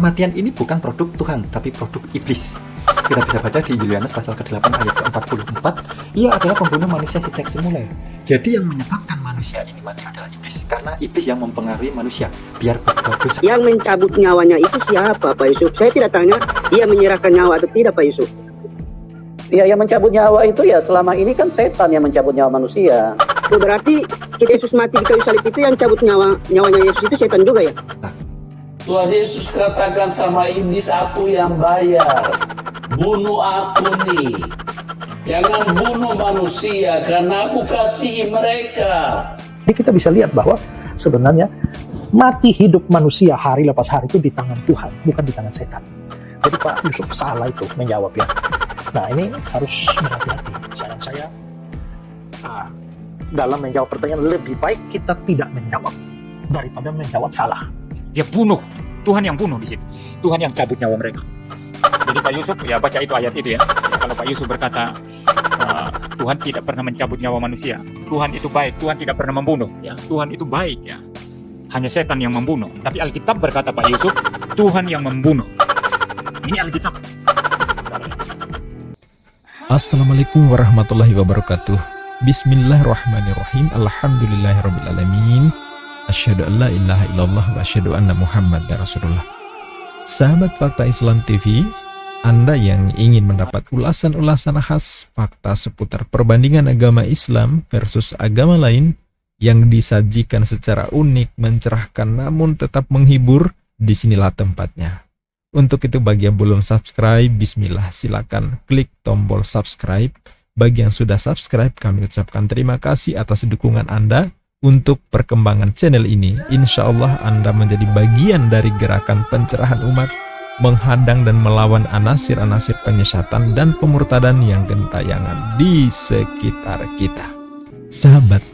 kematian ini bukan produk Tuhan, tapi produk iblis. Kita bisa baca di Injil Yohanes pasal ke-8 ayat ke-44, ia adalah pembunuh manusia sejak semula. Jadi yang menyebabkan manusia ini mati adalah iblis, karena iblis yang mempengaruhi manusia biar berbuat dosa. Yang mencabut nyawanya itu siapa, Pak Yusuf? Saya tidak tanya ia menyerahkan nyawa atau tidak, Pak Yusuf. Ya, yang mencabut nyawa itu ya selama ini kan setan yang mencabut nyawa manusia. Berarti Yesus mati di kayu salib itu yang cabut nyawanya Yesus itu setan juga ya? Tuhan Yesus katakan sama iblis, aku yang bayar. Bunuh aku nih. Jangan bunuh manusia karena aku kasihi mereka. Jadi kita bisa lihat bahwa sebenarnya mati hidup manusia hari lepas hari itu di tangan Tuhan, bukan di tangan setan. Jadi Pak Yusuf salah itu menjawabnya. Nah ini harus berhati-hati. Sayang saya, dalam menjawab pertanyaan lebih baik kita tidak menjawab daripada menjawab salah. Dia bunuh, Tuhan yang bunuh di situ. Tuhan yang cabut nyawa mereka. Jadi Pak Yusuf ya baca itu ayat itu ya. Kalau Pak Yusuf berkata Tuhan tidak pernah mencabut nyawa manusia, Tuhan itu baik, Tuhan tidak pernah membunuh. Ya, Tuhan itu baik ya. Hanya setan yang membunuh. Tapi Alkitab berkata Pak Yusuf, Tuhan yang membunuh. Ini Alkitab. Assalamualaikum warahmatullahi wabarakatuh. Bismillahirrahmanirrahim. Alhamdulillahirrabbilalamin. Asyhadu an la ilaha illallah wa asyhadu anna Muhammadar Rasulullah. Sahabat Fakta Islam TV, Anda yang ingin mendapat ulasan-ulasan khas fakta seputar perbandingan agama Islam versus agama lain yang disajikan secara unik, mencerahkan namun tetap menghibur, disinilah tempatnya. Untuk itu bagi yang belum subscribe, bismillah silakan klik tombol subscribe. Bagi yang sudah subscribe, kami ucapkan terima kasih atas dukungan Anda untuk perkembangan channel ini. Insya Allah Anda menjadi bagian dari gerakan pencerahan umat, menghadang dan melawan anasir-anasir penyesatan dan pemurtadan yang gentayangan di sekitar kita. Sahabat,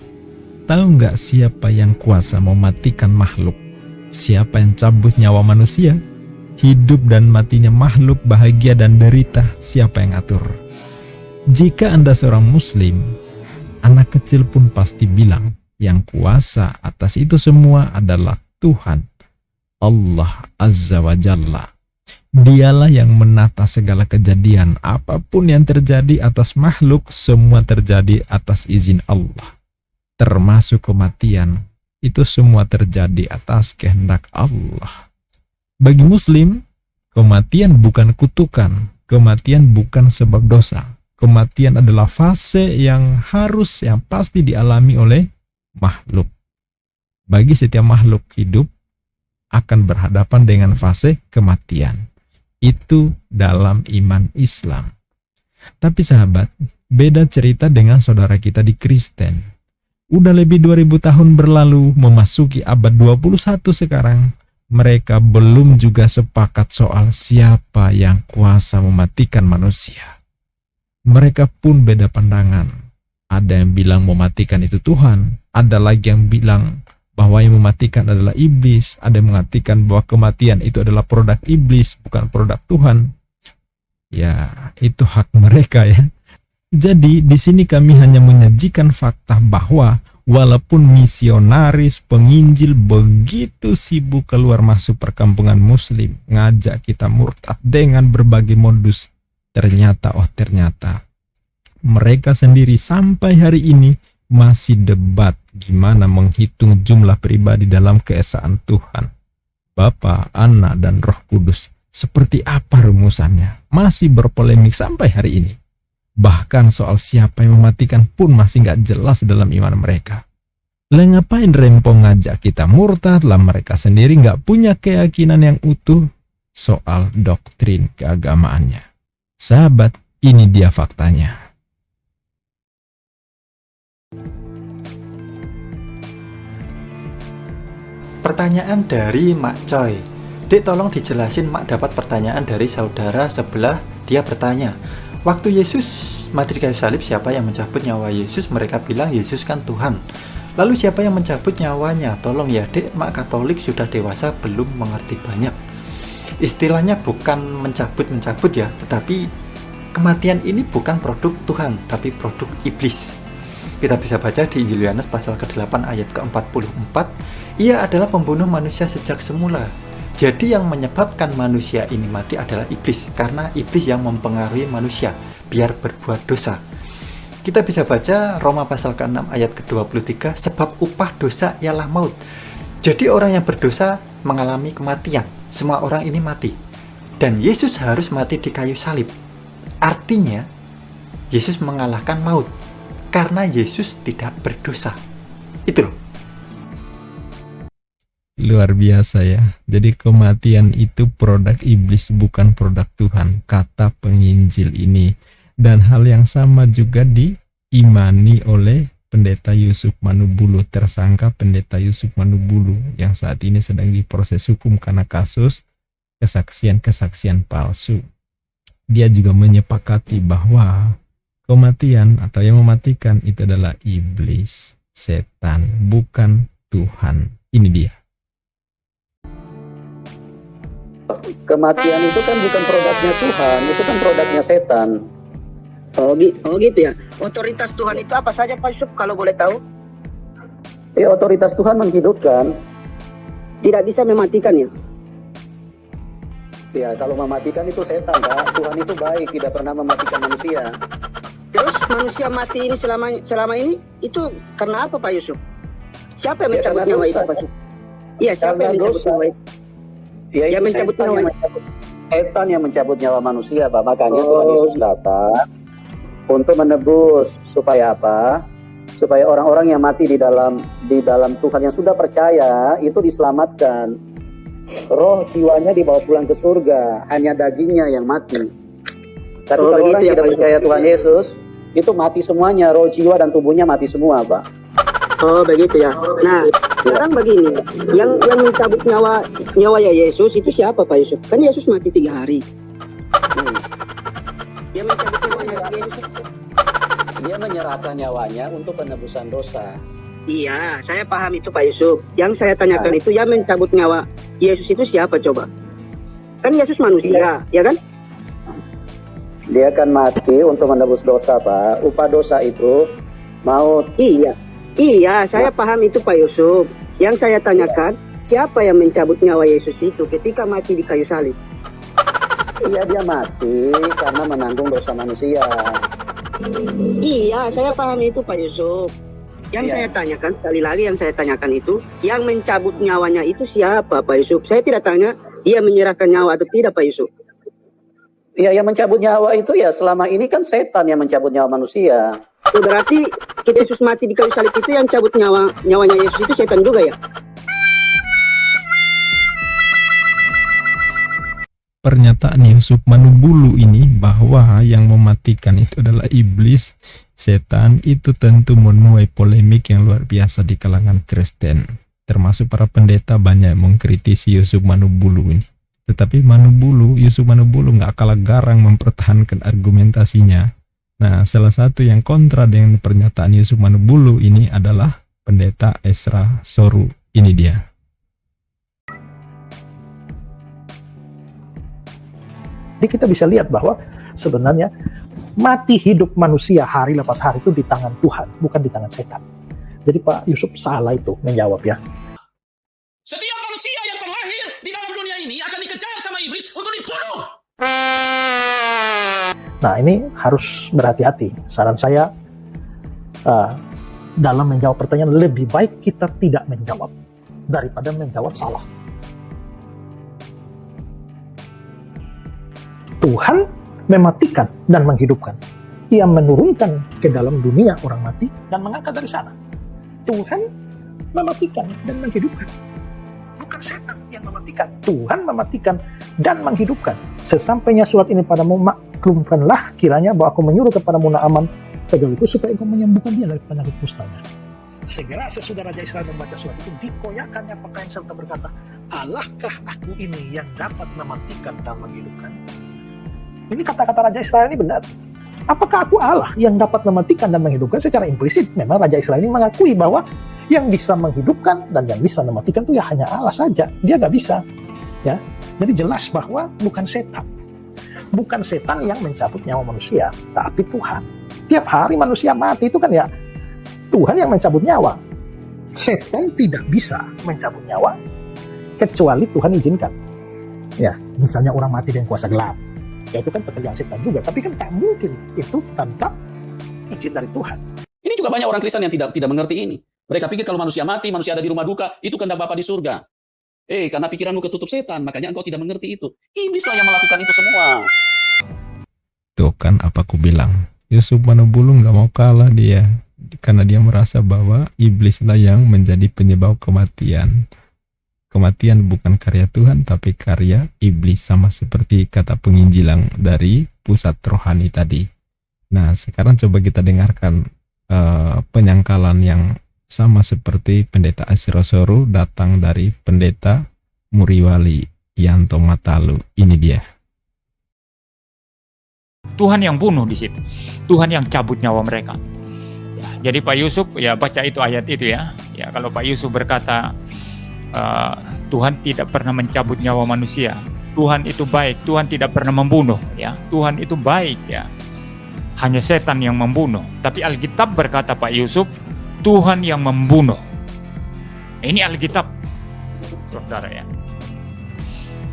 tahu nggak siapa yang kuasa mematikan makhluk? Siapa yang cabut nyawa manusia? Hidup dan matinya makhluk, bahagia dan derita, siapa yang atur? Jika Anda seorang muslim, anak kecil pun pasti bilang, yang kuasa atas itu semua adalah Tuhan, Allah Azza wa Jalla. Dialah yang menata segala kejadian, apapun yang terjadi atas makhluk, semua terjadi atas izin Allah. Termasuk kematian, itu semua terjadi atas kehendak Allah. Bagi muslim, kematian bukan kutukan, kematian bukan sebab dosa. Kematian adalah fase yang pasti dialami oleh makhluk. Bagi setiap makhluk hidup akan berhadapan dengan fase kematian. Itu dalam iman Islam. Tapi sahabat, beda cerita dengan saudara kita di Kristen. Udah lebih 2000 tahun berlalu, memasuki abad 21 sekarang, mereka belum juga sepakat soal siapa yang kuasa mematikan manusia. Mereka pun beda pandangan. Ada yang bilang mematikan itu Tuhan, ada lagi yang bilang bahwa yang mematikan adalah iblis, ada yang mengatakan bahwa kematian itu adalah produk iblis, bukan produk Tuhan. Ya, itu hak mereka ya. Jadi di sini kami hanya menyajikan fakta bahwa walaupun misionaris, penginjil begitu sibuk keluar masuk perkampungan muslim, ngajak kita murtad dengan berbagai modus, ternyata mereka sendiri sampai hari ini masih debat gimana menghitung jumlah pribadi dalam keesaan Tuhan, Bapa, Anak, dan Roh Kudus. Seperti apa rumusannya? Masih berpolemik sampai hari ini. Bahkan soal siapa yang mematikan pun masih nggak jelas dalam iman mereka. Lah ngapain rempong ngajak kita murtad lah mereka sendiri nggak punya keyakinan yang utuh soal doktrin keagamaannya. Sahabat, ini dia faktanya. Pertanyaan dari Mak Coy. Dek, tolong dijelasin, Mak dapat pertanyaan dari saudara sebelah. Dia bertanya, waktu Yesus mati di kayu salib, siapa yang mencabut nyawa Yesus? Mereka bilang Yesus kan Tuhan. Lalu siapa yang mencabut nyawanya? Tolong ya Dek, Mak Katolik sudah dewasa, belum mengerti banyak. Istilahnya bukan mencabut ya, tetapi kematian ini bukan produk Tuhan, tapi produk iblis. Kita bisa baca di Injil Yohanes pasal ke-8 ayat ke-44, ia adalah pembunuh manusia sejak semula. Jadi yang menyebabkan manusia ini mati adalah iblis, karena iblis yang mempengaruhi manusia biar berbuat dosa. Kita bisa baca Roma pasal ke-6 ayat ke-23, sebab upah dosa ialah maut. Jadi orang yang berdosa mengalami kematian. Semua orang ini mati. Dan Yesus harus mati di kayu salib. Artinya, Yesus mengalahkan maut karena Yesus tidak berdosa. Itu loh. Luar biasa ya. Jadi kematian itu produk iblis, bukan produk Tuhan, kata penginjil ini. Dan hal yang sama juga diimani oleh Pendeta Yusuf Manubulu, tersangka Pendeta Yusuf Manubulu yang saat ini sedang diproses hukum karena kasus kesaksian palsu. Dia juga menyepakati bahwa kematian atau yang mematikan itu adalah iblis, setan, bukan Tuhan. Ini dia. Kematian itu kan bukan produknya Tuhan, itu kan produknya setan. Oh gitu ya. Otoritas Tuhan itu apa saja Pak Yusuf kalau boleh tahu? Ya, otoritas Tuhan menghidupkan. Tidak bisa mematikan ya? Ya, kalau mematikan itu setan, Pak. Tuhan itu baik, tidak pernah mematikan manusia. Terus manusia mati ini selama ini itu karena apa Pak Yusuf? Siapa yang mencabut nyawa itu Pak Yusuf? Iya, siapa yang mencabut nyawa itu? Ya, yang mencabut nyawa. Setan yang mencabut nyawa manusia, Pak. Makanya Tuhan Yesus datang untuk menebus, supaya apa? Supaya orang-orang yang mati di dalam Tuhan yang sudah percaya itu diselamatkan. Roh jiwanya dibawa pulang ke surga, hanya dagingnya yang mati. Tapi kalau orang ya, tidak percaya Tuhan Yesus, itu mati semuanya, roh jiwa dan tubuhnya mati semua, Pak. Oh begitu ya. Nah sekarang begini, yang mencabut nyawa ya Yesus itu siapa Pak Yusuf? Kan Yesus mati 3 hari. Yang mencabut nyawanya Yesus. Dia menyerahkan nyawanya untuk penebusan dosa. Iya, saya paham itu Pak Yusuf. Yang saya tanyakan itu yang mencabut nyawa Yesus itu siapa coba? Kan Yesus manusia, ya kan? Dia akan mati untuk menebus dosa, Pak. Upah dosa itu maut. Iya, saya paham itu Pak Yusuf. Yang saya tanyakan, siapa yang mencabut nyawa Yesus itu ketika mati di kayu salib? Iya, dia mati karena menanggung dosa manusia. Iya, saya paham itu Pak Yusuf. Yang saya tanyakan, sekali lagi yang saya tanyakan itu, yang mencabut nyawanya itu siapa Pak Yusuf? Saya tidak tanya dia menyerahkan nyawa atau tidak Pak Yusuf. Ya, yang mencabut nyawa itu ya selama ini kan setan yang mencabut nyawa manusia. Oh, berarti Yesus mati di kayu salib itu yang cabut nyawanya Yesus itu setan juga ya? Pernyataan Yusuf Manubulu ini bahwa yang mematikan itu adalah iblis, setan, itu tentu menuai polemik yang luar biasa di kalangan Kristen. Termasuk para pendeta banyak mengkritisi Yusuf Manubulu ini. Tetapi Yusuf Manubulu nggak kalah garang mempertahankan argumentasinya. Nah, salah satu yang kontra dengan pernyataan Yusuf Manubulu ini adalah pendeta Ezra Soru. Ini dia. Jadi kita bisa lihat bahwa sebenarnya mati hidup manusia hari lepas hari itu di tangan Tuhan, bukan di tangan setan. Jadi Pak Yusuf salah itu menjawab ya. Setiap manusia yang terlahir di dalam dunia ini akan dikejar sama iblis untuk dibunuh. Nah ini harus berhati-hati. Saran saya dalam menjawab pertanyaan lebih baik kita tidak menjawab daripada menjawab salah. Tuhan mematikan dan menghidupkan. Ia menurunkan ke dalam dunia orang mati dan mengangkat dari sana. Tuhan mematikan dan menghidupkan. Bukan setan yang mematikan. Tuhan mematikan dan menghidupkan. Sesampainya surat ini padamu, maklumkanlah kiranya bahwa aku menyuruh kepadamu Naaman pegawaiku supaya engkau menyembuhkan dia dari penyakit kustanya. Segera sesudah Raja Israel membaca surat itu, dikoyakkannya pakaian serta berkata, Allahkah aku ini yang dapat mematikan dan menghidupkan? Ini kata-kata Raja Israel ini benar. Apakah aku Allah yang dapat mematikan dan menghidupkan? Secara implisit memang Raja Israel ini mengakui bahwa yang bisa menghidupkan dan yang bisa mematikan itu ya hanya Allah saja. Dia nggak bisa. Ya, jadi jelas bahwa bukan setan. Bukan setan yang mencabut nyawa manusia, tapi Tuhan. Tiap hari manusia mati itu kan ya Tuhan yang mencabut nyawa. Setan tidak bisa mencabut nyawa kecuali Tuhan izinkan. Ya, misalnya orang mati dengan kuasa gelap, ya itu kan pekerjaan setan juga. Tapi kan tak mungkin itu tanpa izin dari Tuhan. Ini juga banyak orang Kristen yang tidak mengerti ini. Mereka pikir kalau manusia mati, manusia ada di rumah duka, itu kehendak Bapa di surga. Karena pikiranmu ketutup setan, makanya engkau tidak mengerti itu. Iblislah yang melakukan itu semua. Tuh kan apa aku bilang, Yusuf Manobulu nggak mau kalah dia, karena dia merasa bahwa iblislah yang menjadi penyebab kematian. Kematian bukan karya Tuhan, tapi karya iblis, sama seperti kata penginjilan dari pusat rohani tadi. Nah, sekarang coba kita dengarkan penyangkalan yang sama seperti pendeta Asrosoru datang dari pendeta Muriwali Yanto Matalu. Ini dia. Tuhan yang bunuh di situ. Tuhan yang cabut nyawa mereka. Ya, jadi Pak Yusuf ya baca itu ayat itu ya. Ya, kalau Pak Yusuf berkata Tuhan tidak pernah mencabut nyawa manusia. Tuhan itu baik, Tuhan tidak pernah membunuh ya. Tuhan itu baik ya. Hanya setan yang membunuh. Tapi Alkitab berkata Pak Yusuf, Tuhan yang membunuh. Ini Alkitab, saudara ya.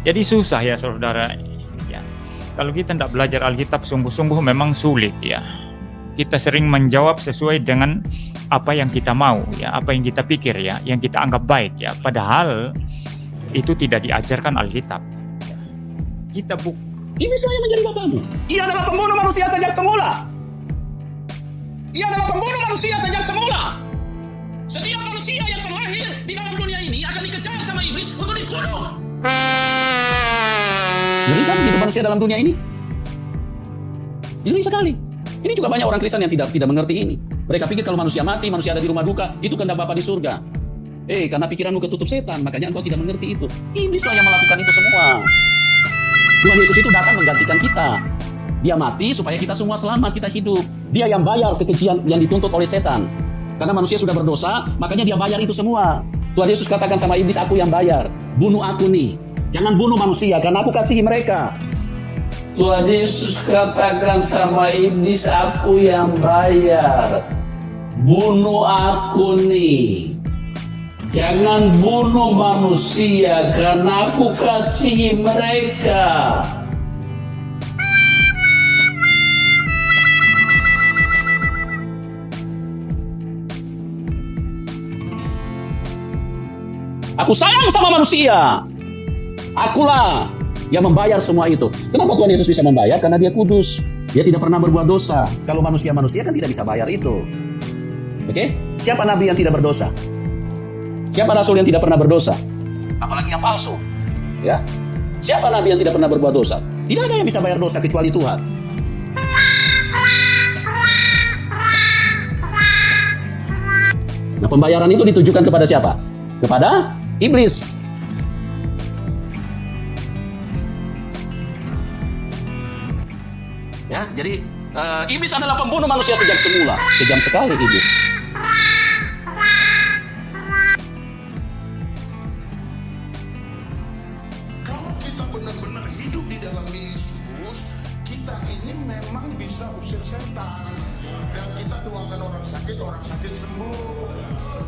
Jadi susah ya saudara ya. Kalau kita tidak belajar Alkitab sungguh-sungguh memang sulit ya. Kita sering menjawab sesuai dengan apa yang kita mau ya, apa yang kita pikir ya, yang kita anggap baik ya. Padahal itu tidak diajarkan Alkitab. Kita Iblislah yang menjadi bapamu. Ia adalah pembunuh manusia sejak semula. Ia adalah pembunuh manusia sejak semula. Setiap manusia yang terlahir di dalam dunia ini akan dikejar sama iblis untuk dibunuh. Ngeri kan hidup manusia dalam dunia ini? Ngeri sekali. Ini juga banyak orang Kristen yang tidak mengerti ini. Mereka pikir kalau manusia mati, manusia ada di rumah duka, itu kehendak Bapa di surga. Karena pikiranmu ketutup setan, makanya engkau tidak mengerti itu. Iblislah yang melakukan itu semua. Tuhan Yesus itu datang menggantikan kita. Dia mati supaya kita semua selamat, kita hidup. Dia yang bayar kekejian yang dituntut oleh setan. Karena manusia sudah berdosa, makanya dia bayar itu semua. Tuhan Yesus katakan sama iblis, aku yang bayar. Bunuh aku nih. Jangan bunuh manusia, karena aku kasihi mereka. Tuhan Yesus katakan sama iblis, aku yang bayar. Bunuh aku nih. Jangan bunuh manusia, karena aku kasihi mereka. Aku sayang sama manusia. Akulah yang membayar semua itu. Kenapa Tuhan Yesus bisa membayar? Karena dia kudus. Dia tidak pernah berbuat dosa. Kalau manusia-manusia kan tidak bisa bayar itu. Oke? Siapa nabi yang tidak berdosa? Siapa rasul yang tidak pernah berdosa? Apalagi yang palsu. Ya? Siapa nabi yang tidak pernah berbuat dosa? Tidak ada yang bisa bayar dosa kecuali Tuhan. Nah, pembayaran itu ditujukan kepada siapa? Kepada iblis. Ya, jadi iblis adalah pembunuh manusia sejak semula. Kejam sekali iblis. Kalau kita benar-benar hidup di dalam Yesus, kita ini memang bisa usir setan. Dan kita doakan orang sakit sembuh.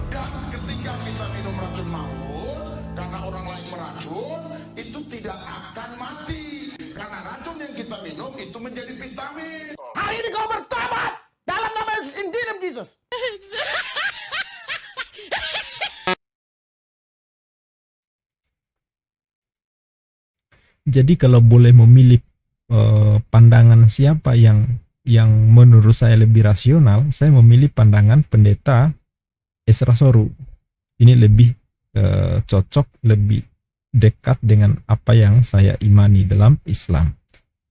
Dan ketika kita minum racun maut, karena orang lain meracun, itu tidak akan mati. Karena racun yang kita minum itu menjadi vitamin. Hari ini kau bertobat dalam nama Yesus, in the name of Jesus. Jadi kalau boleh memilih pandangan siapa yang menurut saya lebih rasional, saya memilih pandangan pendeta Esrasoru. Ini lebih cocok, lebih dekat dengan apa yang saya imani dalam Islam.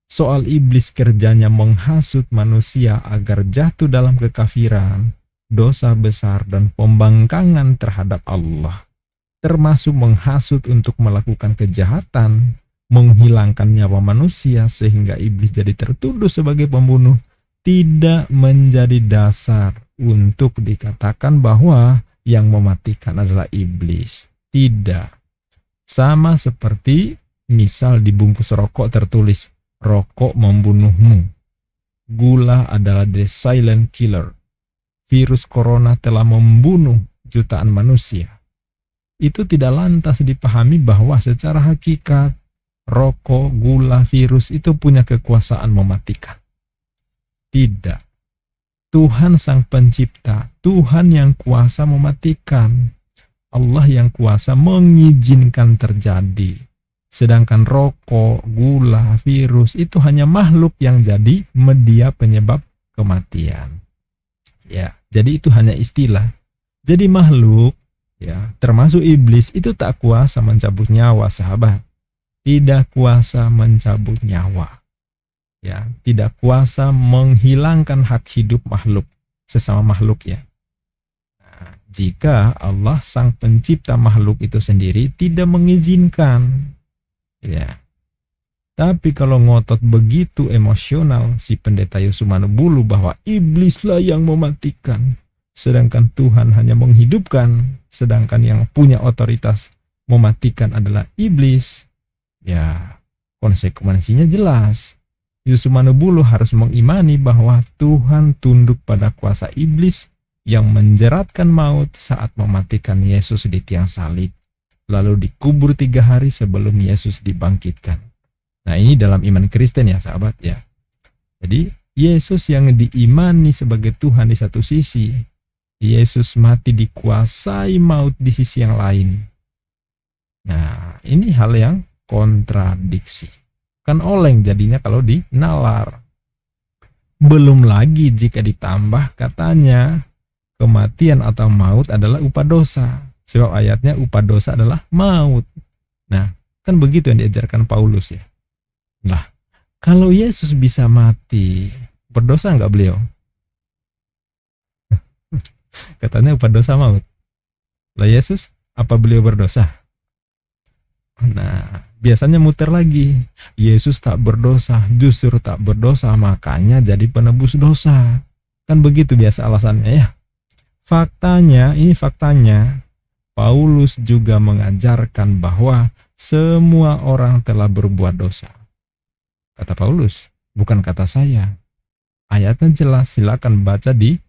Soal iblis kerjanya menghasut manusia agar jatuh dalam kekafiran, dosa besar dan pembangkangan terhadap Allah, termasuk menghasut untuk melakukan kejahatan, menghilangkan nyawa manusia sehingga iblis jadi tertuduh sebagai pembunuh, tidak menjadi dasar untuk dikatakan bahwa yang mematikan adalah iblis. Tidak. Sama seperti misal di bungkus rokok tertulis, rokok membunuhmu. Gula adalah the silent killer. Virus corona telah membunuh jutaan manusia. Itu tidak lantas dipahami bahwa secara hakikat rokok, gula, virus itu punya kekuasaan mematikan. Tidak. Tuhan Sang Pencipta, Tuhan yang kuasa mematikan. Allah yang kuasa mengizinkan terjadi. Sedangkan rokok, gula, virus itu hanya makhluk yang jadi media penyebab kematian. Ya, jadi itu hanya istilah. Jadi makhluk, ya, termasuk iblis itu tak kuasa mencabut nyawa, sahabat. Tidak kuasa mencabut nyawa. Ya, tidak kuasa menghilangkan hak hidup makhluk, sesama makhluk ya. Nah, jika Allah Sang Pencipta makhluk itu sendiri tidak mengizinkan, ya. Tapi kalau ngotot begitu emosional si pendeta Yusuf Manubulu bahwa iblislah yang mematikan, sedangkan Tuhan hanya menghidupkan, sedangkan yang punya otoritas mematikan adalah iblis, ya konsekuensinya jelas. Yusuf Manubulu harus mengimani bahwa Tuhan tunduk pada kuasa iblis yang menjeratkan maut saat mematikan Yesus di tiang salib, lalu dikubur 3 hari sebelum Yesus dibangkitkan. Nah, ini dalam iman Kristen ya sahabat ya. Jadi Yesus yang diimani sebagai Tuhan di satu sisi, Yesus mati dikuasai maut di sisi yang lain. Nah, ini hal yang kontradiksi. Kan oleng jadinya kalau dinalar. Belum lagi jika ditambah katanya kematian atau maut adalah upah dosa. Sebab ayatnya upah dosa adalah maut. Nah, kan begitu yang diajarkan Paulus ya. Lah, kalau Yesus bisa mati, berdosa enggak beliau? Katanya upah dosa maut. Lah Yesus, apa beliau berdosa? Nah, biasanya muter lagi. Yesus tak berdosa, justru tak berdosa, makanya jadi penebus dosa. Kan begitu biasa alasannya ya. Faktanya, ini faktanya, Paulus juga mengajarkan bahwa semua orang telah berbuat dosa. Kata Paulus, bukan kata saya. Ayatnya jelas, silakan baca di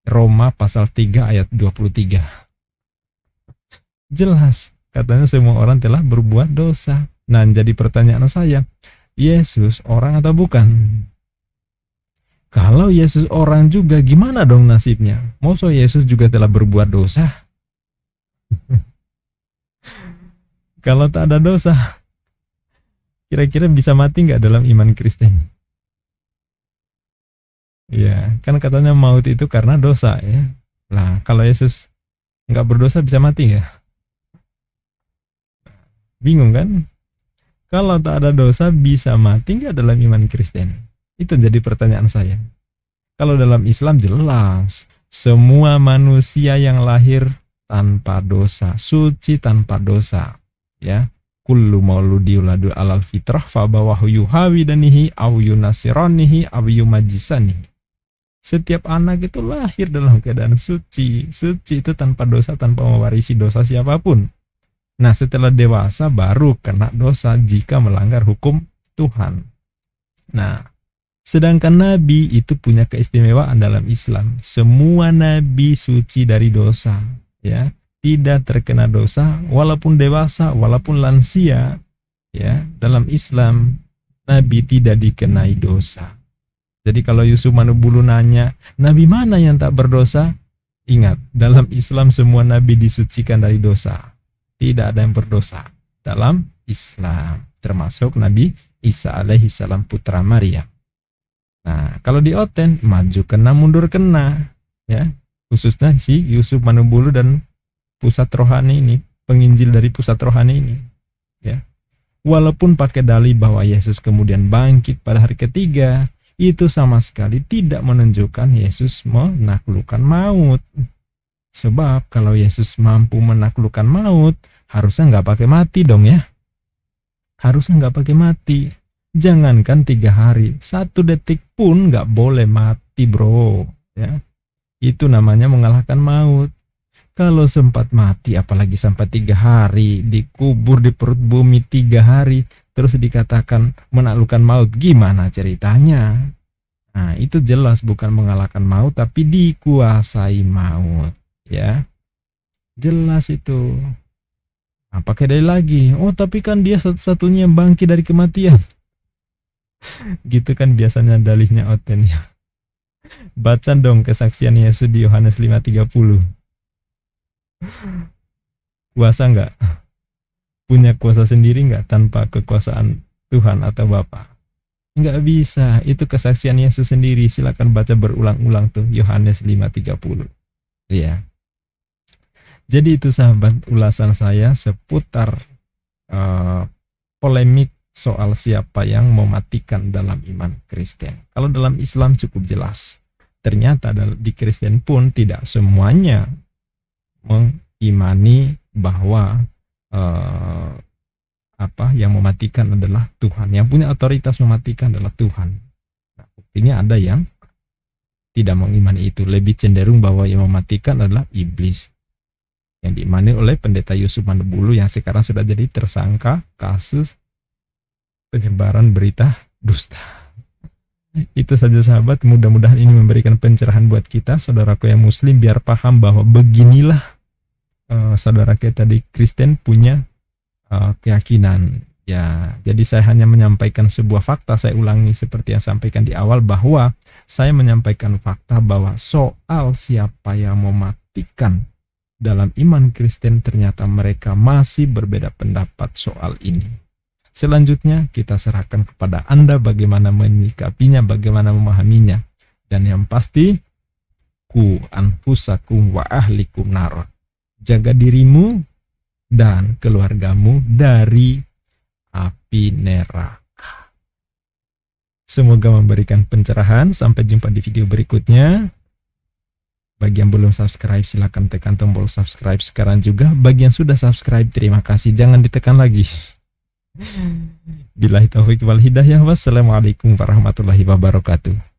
Roma pasal 3 ayat 23. Jelas, katanya semua orang telah berbuat dosa. Nah, jadi pertanyaan saya, Yesus orang atau bukan? Kalau Yesus orang juga, gimana dong nasibnya? Masa Yesus juga telah berbuat dosa? Kalau tak ada dosa, kira-kira bisa mati nggak dalam iman Kristen? Ya, kan katanya maut itu karena dosa ya. Nah, kalau Yesus nggak berdosa bisa mati nggak? Bingung kan? Kalau tak ada dosa bisa mati nggak dalam iman Kristen? Itu jadi pertanyaan saya. Kalau dalam Islam jelas, semua manusia yang lahir tanpa dosa, suci tanpa dosa, ya. Kullu mauludi yuladu alal fitrah fabawahu yuhawidanihi aw yunasiranihi aw yumajisanihi. Setiap anak itu lahir dalam keadaan suci. Suci itu tanpa dosa, tanpa mewarisi dosa siapapun. Nah, setelah dewasa baru kena dosa jika melanggar hukum Tuhan. Nah, sedangkan nabi itu punya keistimewaan dalam Islam. Semua nabi suci dari dosa, ya. Tidak terkena dosa walaupun dewasa, walaupun lansia, ya. Dalam Islam nabi tidak dikenai dosa. Jadi kalau Yusuf Manubulu nanya, nabi mana yang tak berdosa? Ingat, dalam Islam semua nabi disucikan dari dosa. Tidak ada yang berdosa dalam Islam, termasuk Nabi Isa alaihi salam putra Maryam. Nah, kalau di Oten maju kena mundur kena, ya. Khususnya si Yusuf Manubulu dan pusat rohani ini, penginjil dari pusat rohani ini, ya. Walaupun pakai dalih bahwa Yesus kemudian bangkit pada hari ketiga, itu sama sekali tidak menunjukkan Yesus menaklukkan maut. Sebab kalau Yesus mampu menaklukkan maut, harusnya nggak pakai mati dong ya. Harusnya nggak pakai mati. Jangankan 3 hari, 1 detik pun nggak boleh mati bro. Ya, itu namanya mengalahkan maut. Kalau sempat mati, apalagi sampai 3 hari, dikubur di perut bumi 3 hari, terus dikatakan menaklukkan maut, gimana ceritanya? Nah, itu jelas bukan mengalahkan maut, tapi dikuasai maut, ya. Jelas itu. Nah, pakai dalil lagi, oh tapi kan dia satu-satunya yang bangkit dari kematian. Gitu kan biasanya dalihnya outnya. Baca dong kesaksian Yesus di Yohanes 5:30. Kuasa nggak? Punya kuasa sendiri nggak tanpa kekuasaan Tuhan atau Bapa? Nggak bisa, itu kesaksian Yesus sendiri. Silakan baca berulang-ulang tuh Yohanes 5:30. Ya. Jadi itu sahabat ulasan saya seputar polemik soal siapa yang mematikan dalam iman Kristen. Kalau dalam Islam cukup jelas. Ternyata di Kristen pun tidak semuanya mengimani bahwa yang mematikan adalah Tuhan. Yang punya otoritas mematikan adalah Tuhan. Nah, buktinya ada yang tidak mengimani itu. Lebih cenderung bahwa yang mematikan adalah iblis. Yang diimani oleh Pendeta Yusuf Mandebulu yang sekarang sudah jadi tersangka kasus penyebaran berita dusta. Itu saja sahabat, mudah-mudahan ini memberikan pencerahan buat kita, saudaraku yang muslim, biar paham bahwa beginilah saudara kita di Kristen punya keyakinan. Ya, jadi saya hanya menyampaikan sebuah fakta. Saya ulangi seperti yang sampaikan di awal, bahwa saya menyampaikan fakta bahwa soal siapa yang mematikan dalam iman Kristen, ternyata mereka masih berbeda pendapat soal ini. Selanjutnya kita serahkan kepada Anda bagaimana menyikapinya, bagaimana memahaminya. Dan yang pasti, ku anfusakum wa ahlikum nar. Jaga dirimu dan keluargamu dari api neraka. Semoga memberikan pencerahan. Sampai jumpa di video berikutnya. Bagi yang belum subscribe, silakan tekan tombol subscribe sekarang juga. Bagi yang sudah subscribe, terima kasih. Jangan ditekan lagi. Billahi taufiq wal hidayah. Wassalamualaikum warahmatullahi wabarakatuh.